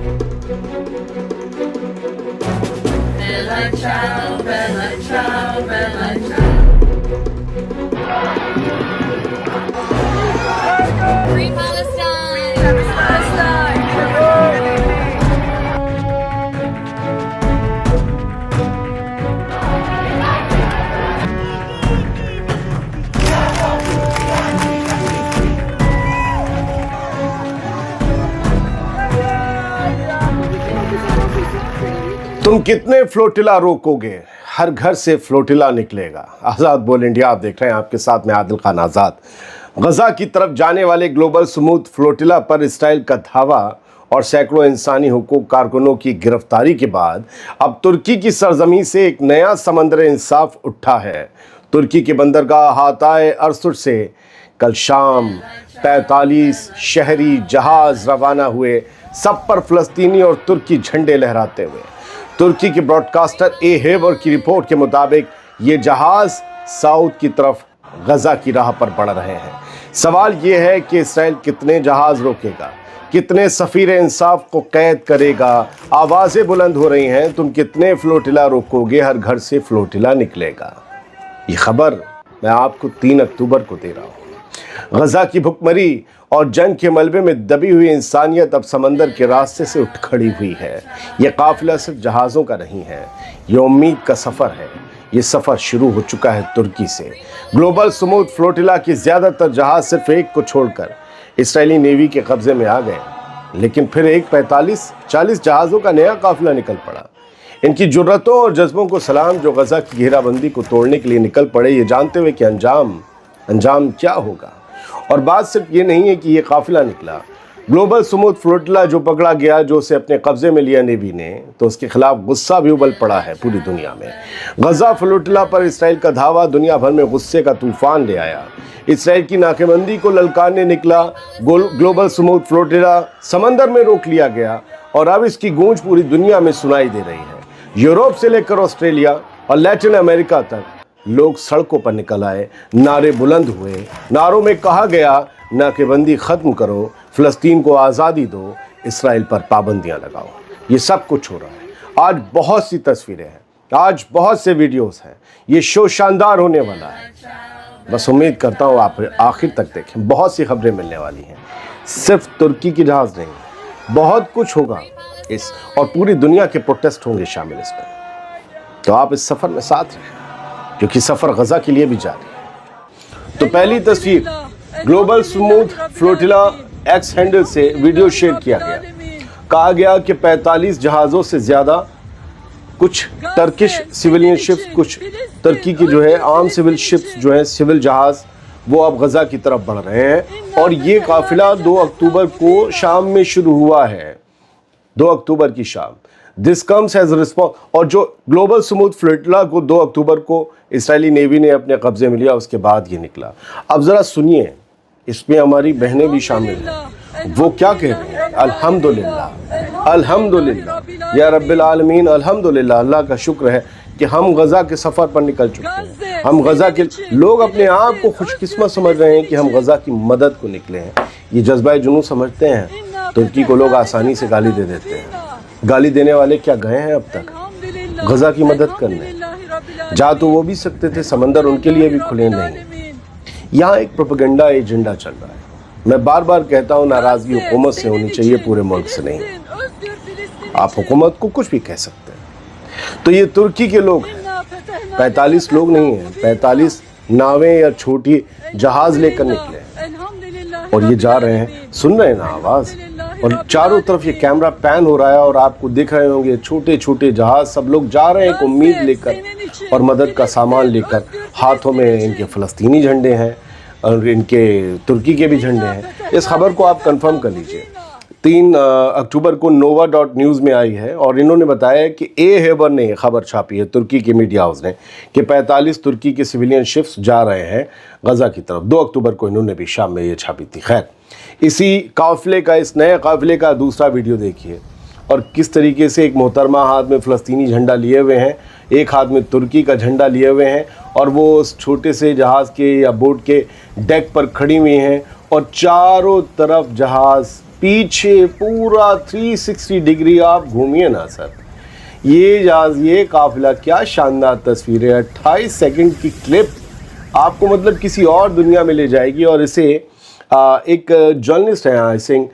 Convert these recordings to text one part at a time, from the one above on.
Bella ciao, bella ciao, bella ciao. Free Palestine! Free Palestine! तुम कितने flotilla रोकोगे, हर घर से फ्लोटिला निकलेगा। आज़ाद बोल इंडिया आप देख रहे हैं, आपके साथ में आदिल खान आज़ाद। गज़ा की तरफ जाने वाले ग्लोबल स्मूथ फ्लोटिला पर इसराइल का धावा और सैकड़ों इंसानी हुकूक कारकुनों की गिरफ्तारी के बाद अब तुर्की की सरजमी से एक नया समंदर इंसाफ उठा है। तुर्की के बंदरगाह हाताए अरसुट से कल शाम 45 शहरी जहाज रवाना हुए, सब पर फ़लस्तीनी और तुर्की झंडे लहराते हुए। तुर्की के ब्रॉडकास्टर ए हेबर की रिपोर्ट के मुताबिक ये जहाज साउथ की तरफ गज़ा की राह पर बढ़ रहे हैं। सवाल ये है कि इसराइल कितने जहाज रोकेगा, कितने सफ़ीर इंसाफ को कैद करेगा। आवाज़ें बुलंद हो रही हैं, तुम कितने फ्लोटिला रोकोगे, हर घर से फ्लोटिला निकलेगा। ये खबर मैं आपको 3 अक्टूबर को दे रहा हूँ। गज़ा की भुखमरी और जंग के मलबे में दबी हुई इंसानियत अब समंदर के रास्ते से उठ खड़ी हुई है। ये काफ़िला सिर्फ जहाज़ों का नहीं है, ये उम्मीद का सफ़र है। ये सफ़र शुरू हो चुका है तुर्की से। ग्लोबल स्मूथ फ्लोटिला की ज़्यादातर जहाज़ सिर्फ एक को छोड़कर इसराइली नेवी के कब्ज़े में आ गए, लेकिन फिर एक 45-40 जहाज़ों का नया काफ़िला निकल पड़ा। इनकी जुर्रतों और जज्बों को सलाम, जो गज़ा की घेराबंदी को तोड़ने के लिए निकल पड़े, ये जानते हुए कि अंजाम क्या होगा। और बात सिर्फ ये नहीं है कि ये काफ़िला निकला, ग्लोबल स्मूथ फ्लोटिला जो पकड़ा गया, जो उसे अपने कब्ज़े में लिया नेवी ने, तो उसके खिलाफ गुस्सा भी उबल पड़ा है पूरी दुनिया में। गज़ा फ्लोटिला पर इसराइल का धावा दुनिया भर में गुस्से का तूफान ले आया। इसराइल की नाकेबंदी को ललकारने निकला ग्लोबल स्मूथ फ्लोटिला समंदर में रोक लिया गया और अब इसकी गूंज पूरी दुनिया में सुनाई दे रही है। यूरोप से लेकर ऑस्ट्रेलिया और लैटिन अमेरिका तक लोग सड़कों पर निकल आए, नारे बुलंद हुए। नारों में कहा गया, नाकेबंदी ख़त्म करो, फ़लस्तीन को आज़ादी दो, इसराइल पर पाबंदियां लगाओ। ये सब कुछ हो रहा है। आज बहुत सी तस्वीरें हैं, आज बहुत से वीडियोस हैं। ये शो शानदार होने वाला है। बस उम्मीद करता हूँ आप आखिर तक देखें। बहुत सी खबरें मिलने वाली हैं, सिर्फ तुर्की की जहाज़ नहीं, बहुत कुछ होगा इस, और पूरी दुनिया के प्रोटेस्ट होंगे शामिल इसमें। तो आप इस सफ़र में साथ रहें, क्योंकि सफ़र गज़ा के लिए भी जारी है। तो पहली तस्वीर, global smooth flotilla x handle से वीडियो शेयर किया गया। कहा गया कि 45 जहाज़ों से ज़्यादा, कुछ टर्किश सिविलियन शिप्स, कुछ तुर्की की जो है आर्म सिविल शिप्स जो हैं, सिविल जहाज़, वो अब गज़ा की तरफ बढ़ रहे हैं। और ये काफ़िला 2 अक्टूबर को शाम में शुरू हुआ है, 2 अक्टूबर की शाम। This comes as response. और जो ग्लोबल स्मूथ फ्लोटिला को 2 अक्टूबर को इसराइली नेवी ने अपने कब्जे में लिया, उसके बाद ये निकला। अब ज़रा सुनिए, इसमें हमारी बहनें भी शामिल हैं। वो क्या कह रही हैं? अल्हम्दुलिल्लाह, अल्हम्दुलिल्लाह या रब्बिल आलमीन, अल्हम्दुलिल्लाह, अल्लाह का शुक्र है कि हम गज़ा के सफ़र पर निकल चुके हैं। हम गज़ा के लोग अपने आप को खुशकिस्मत समझ रहे हैं कि हम गज़ा की मदद को निकले हैं। ये जज्बा जुनून समझते हैं। तुर्की को लोग आसानी से गाली दे देते हैं। गाली देने वाले क्या गए हैं अब तक गज़ा की मदद करने? जा तो वो भी सकते थे, समंदर उनके लिए भी खुले नहीं। यहाँ एक प्रोपेगेंडा एजेंडा चल रहा है। मैं बार बार कहता हूँ, नाराज़गी हुकूमत से होनी चाहिए, पूरे मुल्क से नहीं। आप हुकूमत को कुछ भी कह सकते हैं। तो ये तुर्की के लोग हैं, 45 लोग नहीं हैं, 45 नावें या छोटी जहाज़ लेकर निकले हैं और ये जा रहे हैं। सुन रहे हैं ना आवाज़? और चारों तरफ ये कैमरा पैन हो रहा है और आपको दिख रहे होंगे छोटे छोटे जहाज। सब लोग जा रहे हैं एक उम्मीद लेकर और मदद का सामान लेकर। हाथों में इनके फ़लस्तीनी झंडे हैं और इनके तुर्की के भी झंडे हैं। इस खबर को आप कंफर्म कर लीजिए। 3 अक्टूबर को nova.news में आई है और इन्होंने बताया कि ए हेबर ने खबर छापी है, तुर्की के मीडिया हाउस ने, कि 45 तुर्की के सिविलियन शिप्स जा रहे हैं गज़ा की तरफ। 2 अक्टूबर को इन्होंने भी शाम में ये छापी थी। खैर, इसी काफ़िले का, इस नए काफ़िले का दूसरा वीडियो देखिए और किस तरीके से एक मोहतरमा हाथ में फ़लस्तीनी झंडा लिए हुए हैं, एक हाथ में तुर्की का झंडा लिए हुए हैं और वो उस छोटे से जहाज़ के या बोट के डेक पर खड़ी हुई हैं और चारों तरफ जहाज़ पीछे पूरा 360 डिग्री आप घूमिए ना सर, ये जहाज, ये काफिला, क्या शानदार तस्वीरें। 28 सेकंड की क्लिप आपको मतलब किसी और दुनिया में ले जाएगी। और इसे एक जर्नलिस्ट है आई थिंक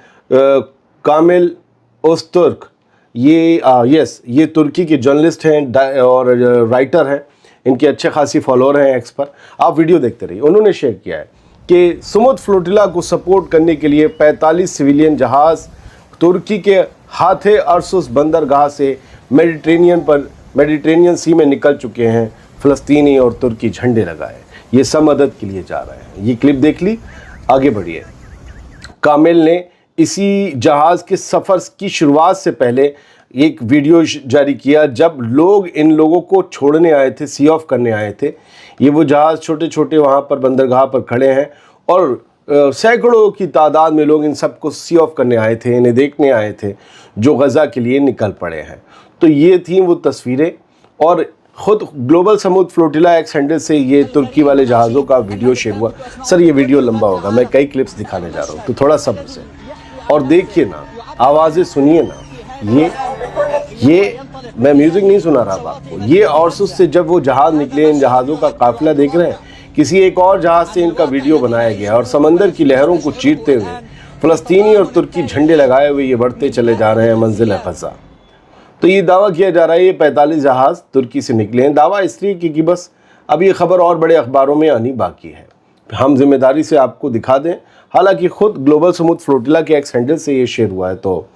कामिल ओस्तुर्क, ये तुर्की के जर्नलिस्ट हैं और राइटर हैं, इनके अच्छे खासी फॉलोअर हैं एक्स पर, आप वीडियो देखते रहिए। उन्होंने शेयर किया है कि सुमुद फ्लोटिला को सपोर्ट करने के लिए 45 सिविलियन जहाज़ तुर्की के हाथे अर्सुस बंदरगाह से मेडिटेरेनियन सी में निकल चुके हैं। फ़लस्तीनी और तुर्की झंडे लगाए, ये सब मदद के लिए जा रहे हैं। ये क्लिप देख ली, आगे बढ़िए। कामिल ने इसी जहाज़ के सफ़र की शुरुआत से पहले एक वीडियो जारी किया जब लोग इन लोगों को छोड़ने आए थे, सी ऑफ करने आए थे। ये वो जहाज़ छोटे छोटे वहाँ पर बंदरगाह पर खड़े हैं और सैकड़ों की तादाद में लोग इन सबको सी ऑफ करने आए थे, इन्हें देखने आए थे, जो गज़ा के लिए निकल पड़े हैं। तो ये थी वो तस्वीरें। और ख़ुद ग्लोबल समुद्र फ्लोटिला एक्स हैंडल से ये तुर्की वाले जहाज़ों का वीडियो शेयर हुआ। सर ये वीडियो लंबा होगा, मैं कई क्लिप्स दिखाने जा रहा हूँ, तो थोड़ा सब्र से और देखिए ना, आवाज़ें सुनिए ना। ये मैं म्यूज़िक नहीं सुना रहा आपको, ये अर्सुस से जब वो जहाज़ निकले, इन जहाज़ों का काफ़िला देख रहे हैं, किसी एक और जहाज़ से इनका वीडियो बनाया गया और समंदर की लहरों को चीरते हुए फ़लस्तीनी और तुर्की झंडे लगाए हुए ये बढ़ते चले जा रहे हैं मंजिल ग़ज़ा। तो ये दावा किया जा रहा है ये 45 जहाज़ तुर्की से निकले हैं। दावा इसलिए कि बस अब ये खबर और बड़े अखबारों में आनी बाकी है, हम जिम्मेदारी से आपको दिखा दें। हालांकि ख़ुद ग्लोबल समुद्र फ्लोटिला के एक्स हैंडल से ये शेयर हुआ है, तो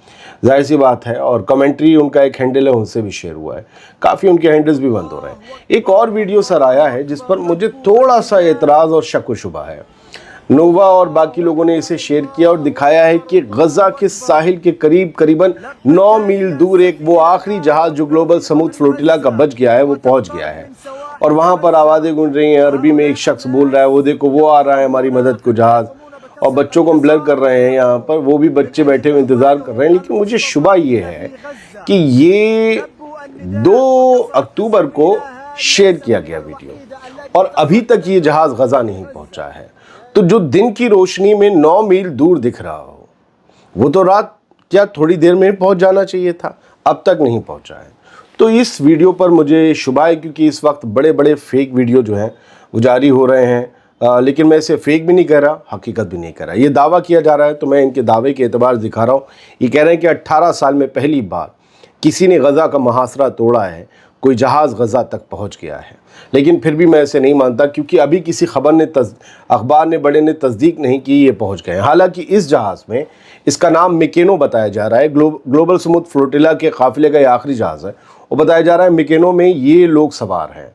जाहिर सी बात है। और कमेंट्री उनका एक हैंडल है, उनसे भी शेयर हुआ है, काफ़ी उनके हैंडल्स भी बंद हो रहे हैं। एक और वीडियो सर आया है जिस पर मुझे थोड़ा सा एतराज़ और शक व शुबा है। नोवा और बाकी लोगों ने इसे शेयर किया और दिखाया है कि गज़ा के साहिल के करीब करीबन 9 मील दूर एक वो आखिरी जहाज़ जो ग्लोबल समुद्र फ्लोटिला का बच गया है, वो पहुंच गया है। और वहाँ पर आवाज़ें गूंज रही हैं, अरबी में एक शख्स बोल रहा है, वो देखो वो आ रहा है हमारी मदद को जहाज़, और बच्चों को हम ब्लर कर रहे हैं यहाँ पर, वो भी बच्चे बैठे हुए इंतज़ार कर रहे हैं। लेकिन मुझे शुबा ये है कि ये 2 अक्टूबर को शेयर किया गया वीडियो और अभी तक ये जहाज़ गज़ा नहीं पहुँचा है। तो जो दिन की रोशनी में 9 मील दूर दिख रहा हो, वो तो रात क्या थोड़ी देर में पहुँच जाना चाहिए था, अब तक नहीं पहुँचा है। तो इस वीडियो पर मुझे शुबा है, क्योंकि इस वक्त बड़े बड़े फेक वीडियो जो हैं वो जारी हो रहे हैं। लेकिन मैं इसे फेक भी नहीं कह रहा, हकीकत भी नहीं कह रहा। ये दावा किया जा रहा है तो मैं इनके दावे के एतबार दिखा रहा हूँ। ये कह रहे हैं कि 18 साल में पहली बार किसी ने गज़ा का मुहासरा तोड़ा है, कोई जहाज़ गज़ा तक पहुँच गया है। लेकिन फिर भी मैं इसे नहीं मानता, क्योंकि अभी किसी अखबार ने बड़े ने तस्दीक नहीं की ये पहुँच गए हैं। हालाँकि इस जहाज़ में, इसका नाम मिकेनो बताया जा रहा है, ग्लोबल समुद्र फ्लोटिला के काफ़िले का ये आखिरी जहाज़ है, और बताया जा रहा है मिकेनो में ये लोग सवार हैं।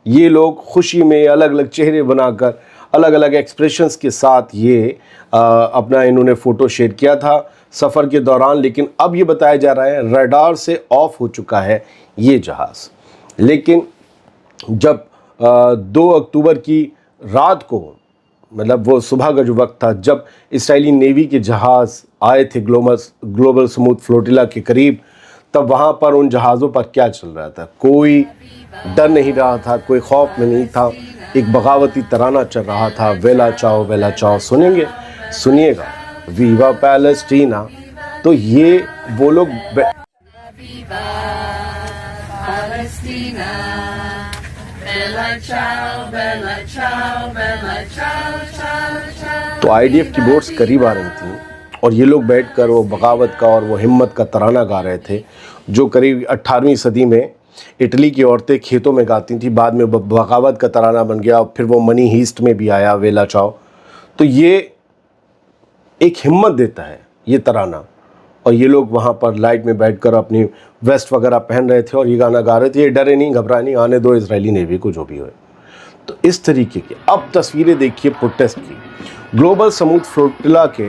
ये लोग खुशी में अलग अलग चेहरे बनाकर, अलग अलग एक्सप्रेशंस के साथ ये अपना इन्होंने फ़ोटो शेयर किया था सफ़र के दौरान। लेकिन अब ये बताया जा रहा है रडार से ऑफ हो चुका है ये जहाज़। लेकिन जब 2 अक्टूबर की रात को, मतलब वो सुबह का जो वक्त था, जब इसराइली नेवी के जहाज़ आए थे ग्लोबल समुद्र फ्लोटिला के करीब, तब वहाँ पर उन जहाज़ों पर क्या चल रहा था? कोई डर नहीं रहा था, कोई खौफ में नहीं था, एक बगावती तराना चल रहा था, वेला चाओ। सुनिएगा, वीवा पैलेस्टीना। तो ये वो लोग तो IDF की बोट्स करीब आ रही थी और ये लोग बैठकर वो बगावत का और वो हिम्मत का तराना गा रहे थे, जो करीब 18वीं सदी में इटली की औरतें खेतों में गाती थी। बाद में बगावत का तराना बन गया और फिर वो मनी हीस्ट में भी आया, वेला चाओ। तो ये एक हिम्मत देता है ये तराना। और ये लोग वहाँ पर लाइट में बैठकर अपनी वेस्ट वगैरह पहन रहे थे और ये गाना गा रहे थे, ये डरे नहीं, घबराए नहीं, आने दो इजरायली नेवी को जो भी हो। तो इस तरीके की अब तस्वीरें देखिए प्रोटेस्ट की। ग्लोबल समुद्र फ्लोटिला के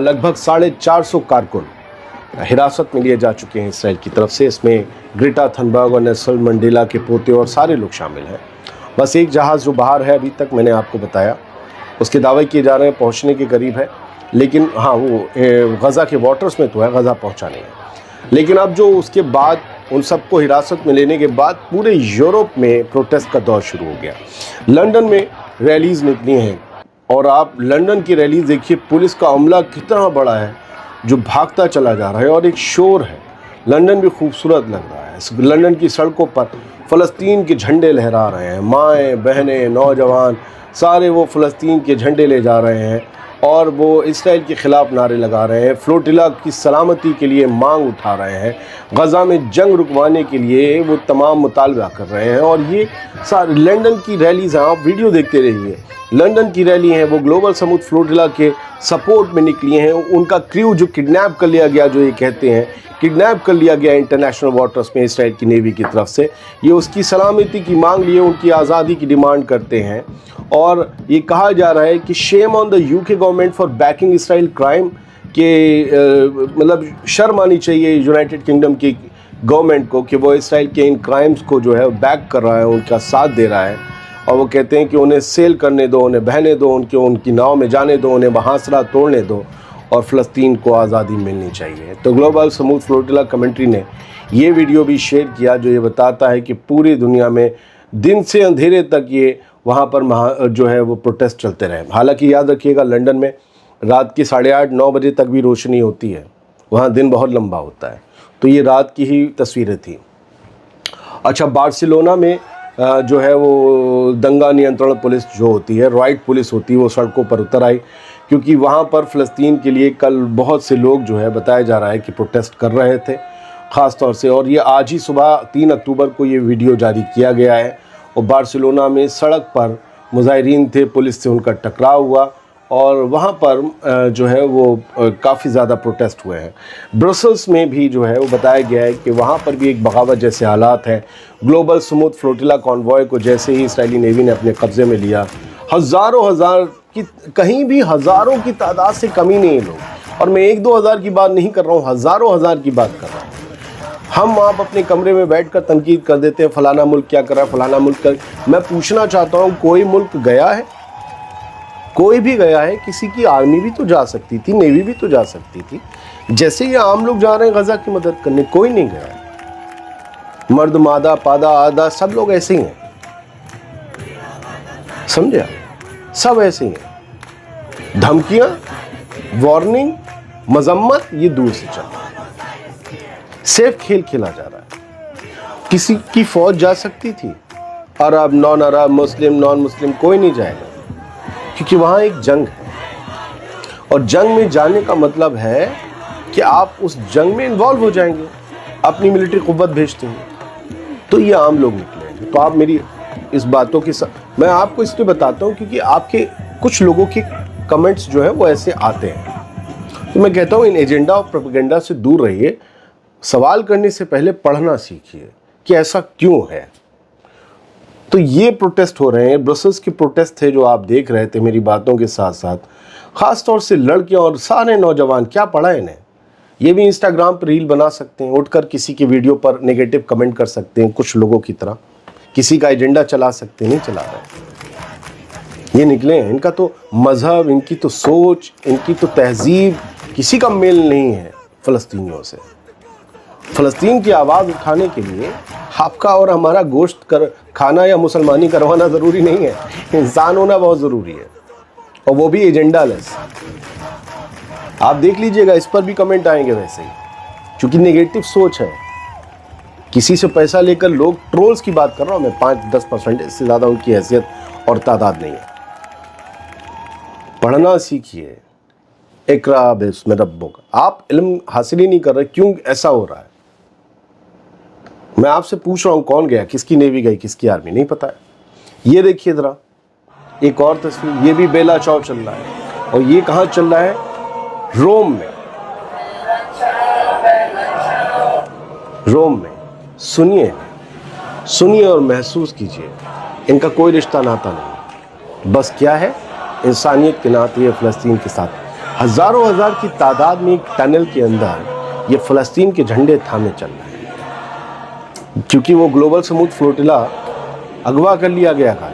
लगभग 450 कारकुन हिरासत में लिए जा चुके हैं इसराइल की तरफ से। इसमें ग्रेटा थनबर्ग और नेल्सन मंडेला के पोते और सारे लोग शामिल हैं। बस एक जहाज़ जो बाहर है अभी तक, मैंने आपको बताया, उसके दावे किए जा रहे हैं पहुंचने के करीब है। लेकिन हाँ, वो गज़ा के वाटर्स में तो है, गज़ा पहुंचा नहीं है। लेकिन अब जो उसके बाद उन सबको हिरासत में लेने के बाद पूरे यूरोप में प्रोटेस्ट का दौर शुरू हो गया। लंदन में रैलीज़ निकली हैं और आप लंदन की रैलीज़ देखिए, पुलिस का अमला कितना बड़ा है जो भागता चला जा रहा है और एक शोर है। लंदन भी खूबसूरत लग रहा है। लंदन की सड़कों पर फ़लस्तीन के झंडे लहरा रहे हैं। माएँ, बहनें, नौजवान सारे वो फ़लस्तीन के झंडे ले जा रहे हैं और वो इसराइल के ख़िलाफ़ नारे लगा रहे हैं। फ्लोटिला की सलामती के लिए मांग उठा रहे हैं। गज़ा में जंग रुकवाने के लिए वो तमाम मुतालबा कर रहे हैं। और ये सारे लंदन की रैलीज़ हैं, आप वीडियो देखते रहिए। लंदन की रैली हैं, वो ग्लोबल समुद्र फ्लोटिला के सपोर्ट में निकली हैं। उनका क्रू जो किडनैप कर लिया गया, जो ये कहते हैं किडनैप कर लिया गया इंटरनेशनल वाटर्स में इसराइल की नेवी की तरफ से, ये उसकी सलामती की मांग लिए उनकी आज़ादी की डिमांड करते हैं। और ये कहा जा रहा है कि shame on the UK government for banking Israel crime, के मतलब शर्म आनी चाहिए यूनाइटेड किंगडम की गवर्नमेंट को कि वो इसराइल के इन क्राइम्स को जो है बैक कर रहा है, उनका साथ दे रहा है। और वो कहते हैं कि उन्हें सेल करने दो, उन्हें बहने दो, उनकी नाव में जाने दो, उन्हें बहासरा तोड़ने दो और फ़लस्तीन को आज़ादी मिलनी चाहिए। तो ग्लोबल समुद्र फ्लोटिला कमेंट्री ने ये वीडियो भी शेयर किया जो ये बताता है कि पूरी दुनिया में दिन से अंधेरे तक ये वहाँ पर जो है वो प्रोटेस्ट चलते रहे। हालांकि याद रखिएगा, लंदन में रात के 8:30-9 बजे तक भी रोशनी होती है, वहाँ दिन बहुत लंबा होता है। तो ये रात की ही तस्वीरें थी। अच्छा, बार्सिलोना में जो है वो दंगा नियंत्रण पुलिस जो होती है, राइट पुलिस होती है, वो सड़कों पर उतर आई क्योंकि वहाँ पर फ़लस्तीन के लिए कल बहुत से लोग जो है बताया जा रहा है कि प्रोटेस्ट कर रहे थे ख़ास तौर से। और ये आज ही सुबह 3 अक्टूबर को ये वीडियो जारी किया गया है और बार्सिलोना में सड़क पर मुजाहिरीन थे, पुलिस से उनका टकराव हुआ और वहाँ पर जो है वो काफ़ी ज़्यादा प्रोटेस्ट हुए हैं। ब्रसल्स में भी जो है वो बताया गया है कि वहाँ पर भी एक बगावत जैसे हालात हैं। ग्लोबल समुद्र फ्लोटिला कॉन्वॉय को जैसे ही इसराइली नेवी ने अपने कब्ज़े में लिया, हज़ारों की, कहीं भी हज़ारों की तादाद से कमी नहीं है लोग। और मैं 1-2 हज़ार की बात नहीं कर रहा हूँ, हज़ारों की बात कर रहा हूँ। हम आप अपने कमरे में बैठकर तनकीद कर देते हैं, फ़लाना मुल्क क्या कर रहा है, फ़लाना मुल्क कर। मैं पूछना चाहता हूँ, कोई मुल्क गया है? कोई भी गया है? किसी की आर्मी भी तो जा सकती थी, नेवी भी तो जा सकती थी। जैसे ये आम लोग जा रहे हैं गज़ा की मदद करने, कोई नहीं गया है। मर्द, मादा, पादा, आदा सब लोग ऐसे ही हैं, समझे? सब ऐसे ही हैं। धमकियाँ, वार्निंग, मजम्मत, ये दूर से चल रहा है। सिर्फ खेल खेला जा रहा है। किसी की फौज जा सकती थी, अरब, नॉन अरब, मुस्लिम, नॉन मुस्लिम, कोई नहीं जाएगा क्योंकि वहाँ एक जंग है। और जंग में जाने का मतलब है कि आप उस जंग में इन्वॉल्व हो जाएंगे, अपनी मिलिट्री कुव्वत भेजते हैं। तो ये आम लोग निकले हैं। तो आप मेरी इस बातों के साथ, मैं आपको इसलिए बताता हूँ क्योंकि आपके कुछ लोगों के कमेंट्स जो हैं वो ऐसे आते हैं। तो मैं कहता हूँ इन एजेंडा और प्रोपेगेंडा से दूर रहिए। सवाल करने से पहले पढ़ना सीखिए कि ऐसा क्यों है। तो ये प्रोटेस्ट हो रहे हैं, ब्रसल्स के प्रोटेस्ट थे जो आप देख रहे थे मेरी बातों के साथ साथ। ख़ास तौर से लड़कियां और सारे नौजवान, क्या पढ़ा है इन्हें? ये भी इंस्टाग्राम पर रील बना सकते हैं, उठकर किसी की वीडियो पर नेगेटिव कमेंट कर सकते हैं, कुछ लोगों की तरह किसी का एजेंडा चला सकते, नहीं चला रहे। ये निकले हैं, इनका तो मज़हब, इनकी तो सोच, इनकी तो तहजीब किसी का मेल नहीं है फ़लस्तीनियों से। फ़लस्तीन की आवाज़ उठाने के लिए आपका और हमारा गोश्त खाना या मुसलमानी करवाना ज़रूरी नहीं है, इंसान होना बहुत ज़रूरी है, और वो भी एजेंडा लेस। आप देख लीजिएगा, इस पर भी कमेंट आएंगे वैसे ही, क्योंकि नेगेटिव सोच है। किसी से पैसा लेकर लोग, ट्रोल्स की बात कर रहा हूँ मैं, 5-10% इससे ज़्यादा उनकी हैसियत और तादाद नहीं है। पढ़ना सीखिए, इक़रा बिस्मि रब्बिक। आप इल्म हासिल ही नहीं कर रहे, क्यों ऐसा हो रहा है? मैं आपसे पूछ रहा हूँ, कौन गया, किसकी नेवी गई, किसकी आर्मी, नहीं पता है। ये देखिए ज़रा एक और तस्वीर, ये भी बेला चाव चल रहा है, और ये कहाँ चल रहा है? रोम में। रोम में सुनिए, सुनिए और महसूस कीजिए, इनका कोई रिश्ता नाता नहीं, बस क्या है, इंसानियत के नाते फ़लस्तीन के साथ हज़ारों हज़ार की तादाद में एक टनल के अंदर ये फ़लस्तीन के झंडे थामे चल रहे हैं, क्योंकि वो ग्लोबल समुद्र फ्लोटिला अगवा कर लिया गया था,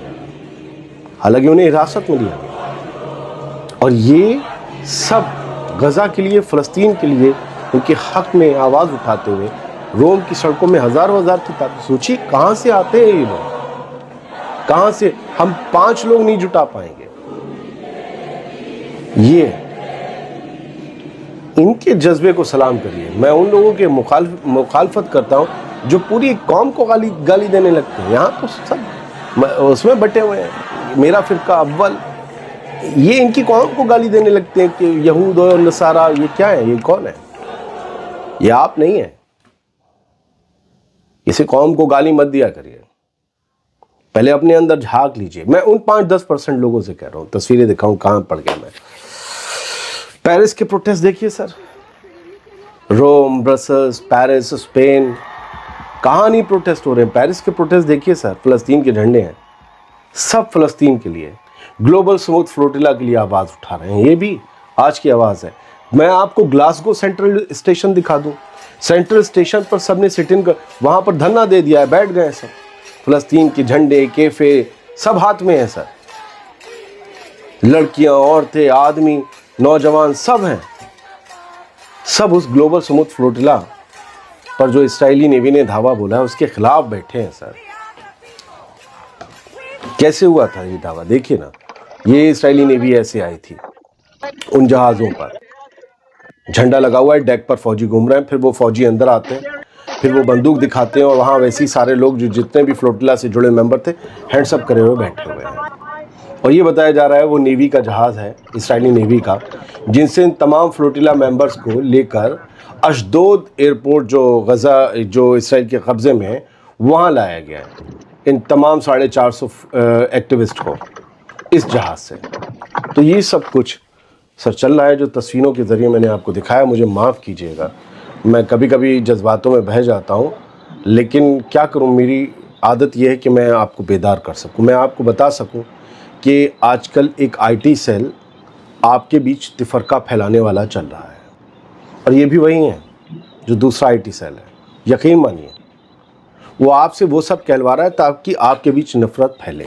हालांकि उन्हें हिरासत में लिया गया। और ये सब गज़ा के लिए, फ़लस्तीन के लिए, उनके हक़ में आवाज़ उठाते हुए रोम की सड़कों में हज़ारों हज़ार की तादाद। सोचिए कहाँ से आते हैं ये लोग, कहाँ से? हम 5 लोग नहीं जुटा पाएंगे। ये ان کے جذبے کو سلام کریے. میں ان لوگوں کے مخالفت کرتا ہوں جو پوری ایک قوم کو گالی دینے لگتے ہیں. یہاں تو سب اس میں بٹے ہوئے ہیں. میرا فرقہ اول یہ ان کی قوم کو گالی دینے لگتے ہیں کہ یہود اور نصارہ. یہ کیا ہے؟ یہ کون ہے؟ یہ آپ نہیں ہیں. کسی قوم کو گالی مت دیا کریے. پہلے اپنے اندر جھانک لیجئے. میں ان 5-10% لوگوں سے کہہ رہا ہوں. تصویریں دکھاؤں کہاں پڑ گیا میں. پیرس کے پروٹیسٹ دیکھیے سر. روم، برسلز، پیرس، اسپین، کہاں نہیں پروٹیسٹ ہو رہے ہیں. پیرس کے پروٹیسٹ دیکھیے سر. فلسطین کے جھنڈے ہیں. سب فلسطین کے لیے. گلوبل سموتھ فلوٹیلا کے لیے آواز اٹھا رہے ہیں. یہ بھی آج کی آواز ہے. میں آپ کو گلاسگو سینٹرل اسٹیشن دکھا دوں. سینٹرل اسٹیشن پر سب نے سٹ ان وہاں پر دھرنا دے دیا ہے. بیٹھ گئے سب. فلسطین کے جھنڈے، کیفے سب ہاتھ میں ہیں سر. لڑکیاں، عورتیں، آدمی، نوجوان سب ہیں. سب اس گلوبل سموتھ فلوٹیلا پر جو اسرائیلی نیوی نے دھاوا بولا ہے اس کے خلاف بیٹھے ہیں سر. کیسے ہوا تھا یہ دعویٰ؟ دیکھیے نا. یہ اسرائیلی نیوی ایسے آئی تھی ان جہازوں پر. جھنڈا لگا ہوا ہے، ڈیک پر فوجی گھوم رہے ہیں. پھر وہ فوجی اندر آتے ہیں، پھر وہ بندوق دکھاتے ہیں اور وہاں ویسے ہی سارے لوگ جو جتنے بھی فلوٹیلا سے جڑے ممبر تھے ہینڈس اپ کرے ہوئے بیٹھے ہوئے ہیں. اور یہ بتایا جا رہا ہے وہ نیوی کا جہاز ہے، اسرائیلی نیوی کا، جن سے ان تمام فلوٹیلا ممبرز کو لے کر اشدود ایئرپورٹ جو غزہ جو اسرائیل کے قبضے میں ہے وہاں لایا گیا ہے. ان تمام 450 ایکٹیوسٹ کو اس جہاز سے. تو یہ سب کچھ سر چل رہا ہے جو تصویروں کے ذریعے میں نے آپ کو دکھایا. مجھے معاف کیجیے گا، میں کبھی کبھی جذباتوں میں بہہ جاتا ہوں، لیکن کیا کروں، میری عادت یہ ہے کہ میں آپ کو بیدار کر سکوں، میں آپ کو بتا سکوں کہ آج کل ایک آئی ٹی سیل آپ کے بیچ تفرقہ پھیلانے والا چل رہا ہے. اور یہ بھی وہی ہیں جو دوسرا آئی ٹی سیل ہے. یقین مانیے وہ آپ سے وہ سب کہلوا رہا ہے تاکہ آپ کے بیچ نفرت پھیلے.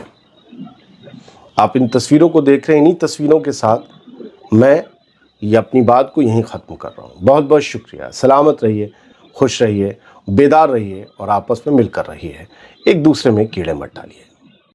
آپ ان تصویروں کو دیکھ رہے ہیں. انہی تصویروں کے ساتھ میں یہ اپنی بات کو یہیں ختم کر رہا ہوں. بہت بہت شکریہ. سلامت رہیے، خوش رہیے، بیدار رہیے اور آپس میں مل کر رہیے. ایک دوسرے میں کیڑے مت ڈالیے.